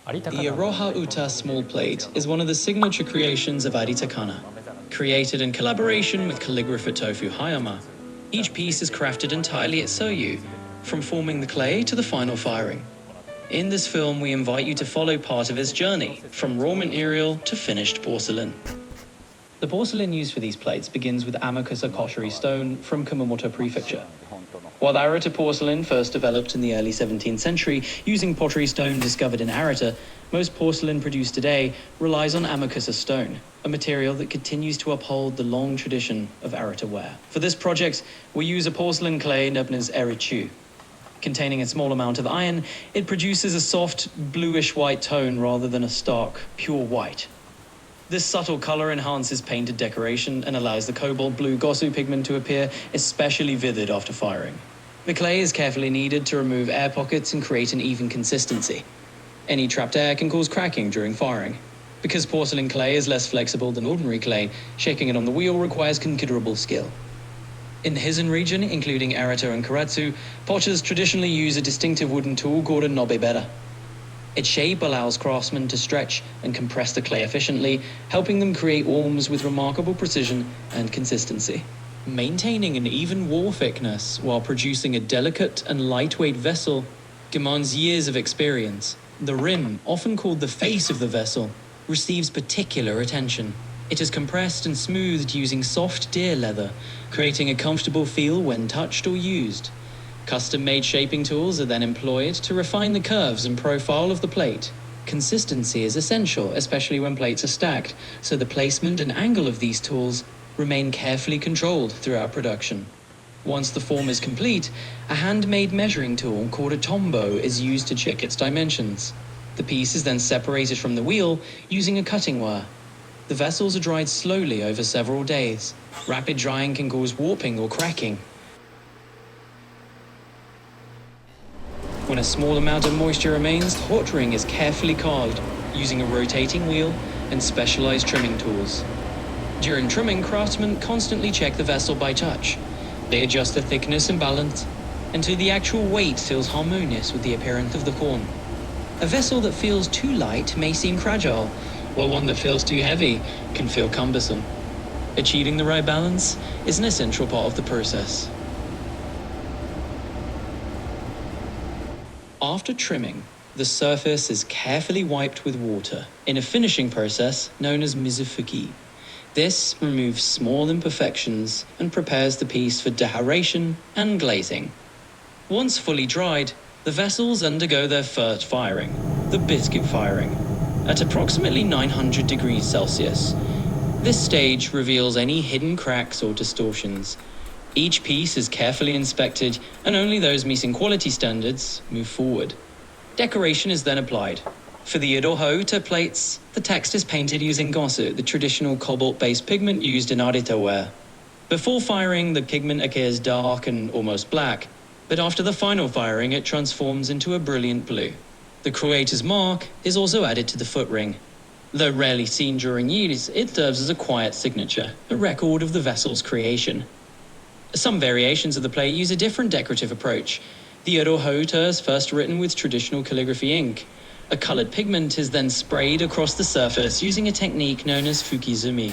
The Iroha-Uta small plate is one of the signature creations of ARITAKANA. Created in collaboration with calligrapher Tofu Hayama, each piece is crafted entirely at Soyu, from forming the clay to the final firing. In this film, we invite you to follow part of his journey, from raw material to finished porcelain. The porcelain used for these plates begins with Amakusa pottery stone from Kumamoto Prefecture. While the Arita porcelain first developed in the early 17th century using pottery stone discovered in Arita, most porcelain produced today relies on Amakusa stone, a material that continues to uphold the long tradition of Arita ware. For this project, we use a porcelain clay known as Erichu. Containing a small amount of iron, it produces a soft, bluish-white tone rather than a stark, pure white. This subtle color enhances painted decoration and allows the cobalt blue gosu pigment to appear especially vivid after firing. The clay is carefully kneaded to remove air pockets and create an even consistency. Any trapped air can cause cracking during firing. Because porcelain clay is less flexible than ordinary clay, shaking it on the wheel requires considerable skill. In the Hizen region, including Arita and Karatsu, potters traditionally use a distinctive wooden tool called a nobebera. Its shape allows craftsmen to stretch and compress the clay efficiently, helping them create forms with remarkable precision and consistency. Maintaining an even wall thickness while producing a delicate and lightweight vessel demands years of experience. The rim, often called the face of the vessel, receives particular attention. It is compressed and smoothed using soft deer leather, creating a comfortable feel when touched or used. Custom-made shaping tools are then employed to refine the curves and profile of the plate. Consistency is essential, especially when plates are stacked, so the placement and angle of these tools remain carefully controlled throughout production. Once the form is complete, a handmade measuring tool called a tombo is used to check its dimensions. The piece is then separated from the wheel using a cutting wire. The vessels are dried slowly over several days. Rapid drying can cause warping or cracking. When a small amount of moisture remains, the hot ring is carefully carved using a rotating wheel and specialized trimming tools. During trimming, craftsmen constantly check the vessel by touch. They adjust the thickness and balance until the actual weight feels harmonious with the appearance of the form. A vessel that feels too light may seem fragile, while one that feels too heavy can feel cumbersome. Achieving the right balance is an essential part of the process. After trimming, the surface is carefully wiped with water in a finishing process known as mizufuki. This removes small imperfections and prepares the piece for decoration and glazing. Once fully dried, the vessels undergo their first firing, the biscuit firing, at approximately 900 degrees Celsius. This stage reveals any hidden cracks or distortions. Each piece is carefully inspected, and only those meeting quality standards move forward. Decoration is then applied. For the Iroha-Uta plates, the text is painted using gosu, the traditional cobalt-based pigment used in Arita ware. Before firing, the pigment appears dark and almost black, but after the final firing, it transforms into a brilliant blue. The creator's mark is also added to the foot ring. Though rarely seen during use, it serves as a quiet signature, a record of the vessel's creation. Some variations of the plate use a different decorative approach. The Iroha-Uta is first written with traditional calligraphy ink. A colored pigment is then sprayed across the surface using a technique known as fukizumi.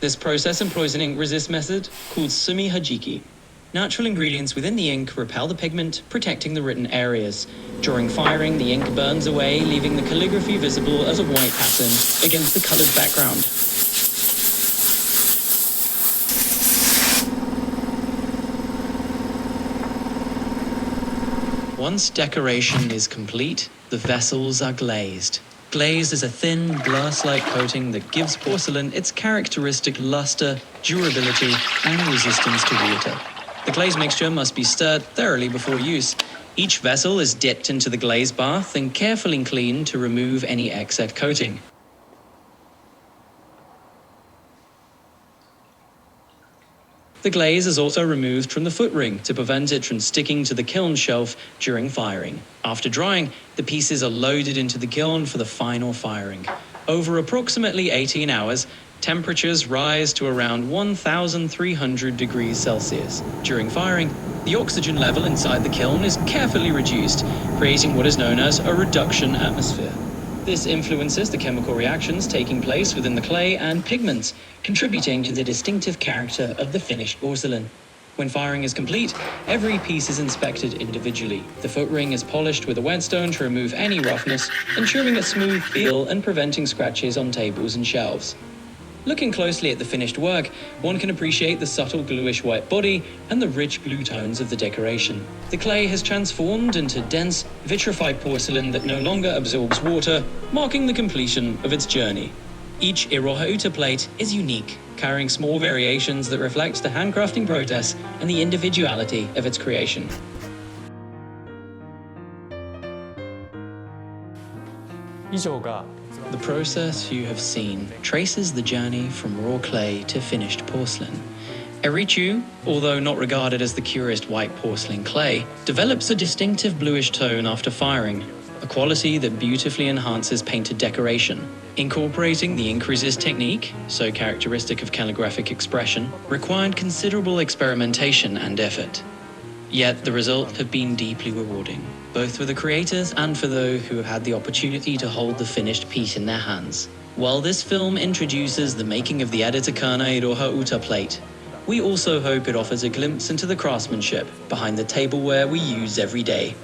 This process employs an ink resist method called Sumi-Hajiki. Natural ingredients within the ink repel the pigment, protecting the written areas. During firing, the ink burns away, leaving the calligraphy visible as a white pattern against the colored background. Once decoration is complete, the vessels are glazed. Glaze is a thin, glass-like coating that gives porcelain its characteristic luster, durability, and resistance to water. The glaze mixture must be stirred thoroughly before use. Each vessel is dipped into the glaze bath and carefully cleaned to remove any excess coating. The glaze is also removed from the foot ring to prevent it from sticking to the kiln shelf during firing. After drying, the pieces are loaded into the kiln for the final firing. Over approximately 18 hours, temperatures rise to around 1,300 degrees Celsius. During firing, the oxygen level inside the kiln is carefully reduced, creating what is known as a reduction atmosphere. This influences the chemical reactions taking place within the clay and pigments, contributing to the distinctive character of the finished porcelain. When firing is complete, every piece is inspected individually. The foot ring is polished with a whetstone to remove any roughness, ensuring a smooth feel and preventing scratches on tables and shelves. Looking closely at the finished work, one can appreciate the subtle bluish white body and the rich blue tones of the decoration. The clay has transformed into dense, vitrified porcelain that no longer absorbs water, marking the completion of its journey. Each Iroha-Uta plate is unique, carrying small variations that reflect the handcrafting process and the individuality of its creation. The process you have seen traces the journey from raw clay to finished porcelain. Erichu, although not regarded as the purest white porcelain clay, develops a distinctive bluish tone after firing, a quality that beautifully enhances painted decoration. Incorporating the increases technique, so characteristic of calligraphic expression, required considerable experimentation and effort. Yet the results have been deeply rewarding, both for the creators and for those who have had the opportunity to hold the finished piece in their hands. While this film introduces the making of the ARITAKANA Iroha-Uta plate, we also hope it offers a glimpse into the craftsmanship behind the tableware we use every day.